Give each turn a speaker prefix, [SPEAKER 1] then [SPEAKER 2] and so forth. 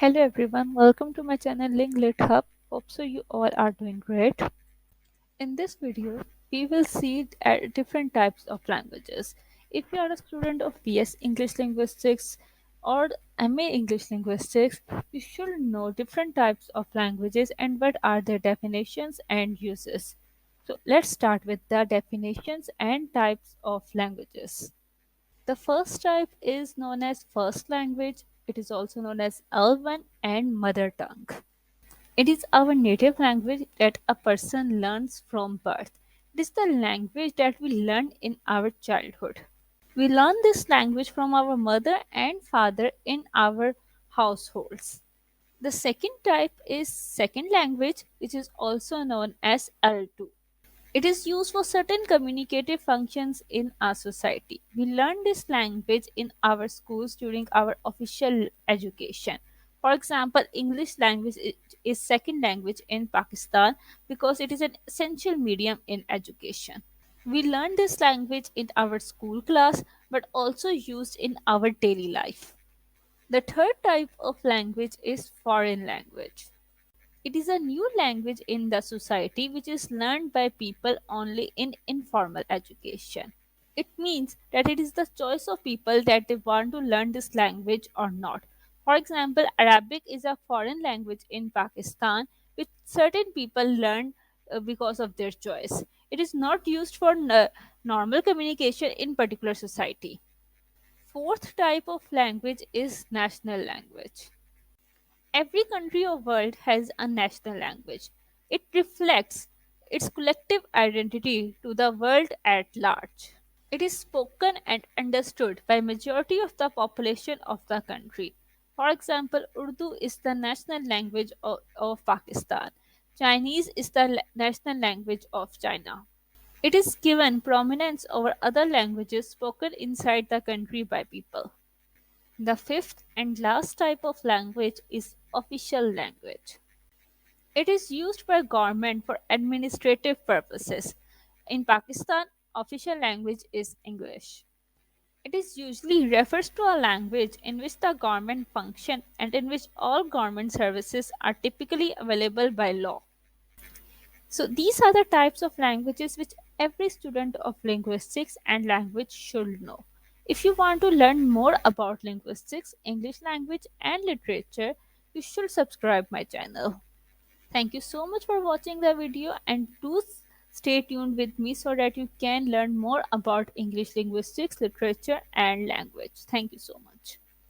[SPEAKER 1] Hello everyone, welcome to my channel Linglit Hub. Hope so you all are doing great. In this video, we will see different types of languages. If you are a student of BS English Linguistics or MA English Linguistics, you should know different types of languages and what are their definitions and uses. So let's start with the definitions and types of languages. The first type is known as first language. It is also known as L1 and mother tongue. It is our native language that a person learns from birth. It is the language that we learn in our childhood. We learn this language from our mother and father in our households. The second type is second language, which is also known as L2. It is used for certain communicative functions in our society. We learn this language in our schools during our official education. For example, English language is second language in Pakistan because it is an essential medium in education. We learn this language in our school class but also used in our daily life. The third type of language is foreign language. It is a new language in the society which is learned by people only in informal education. It means that it is the choice of people that they want to learn this language or not. For example, Arabic is a foreign language in Pakistan which certain people learn because of their choice. It is not used for normal communication in particular society. Fourth type of language is national language. Every country or world has a national language. It reflects its collective identity to the world at large. It is spoken and understood by majority of the population of the country. For example, Urdu is the national language of Pakistan. Chinese is the national language of China. It is given prominence over other languages spoken inside the country by people. The fifth and last type of language is official language. It is used by government for administrative purposes. In Pakistan, official language is English. It is usually refers to a language in which the government function and in which all government services are typically available by law. So these are the types of languages which every student of linguistics and language should know. If you want to learn more about linguistics, English language and literature, you should subscribe my channel. Thank you so much for watching the video and do stay tuned with me so that you can learn more about English linguistics, literature and language. Thank you so much.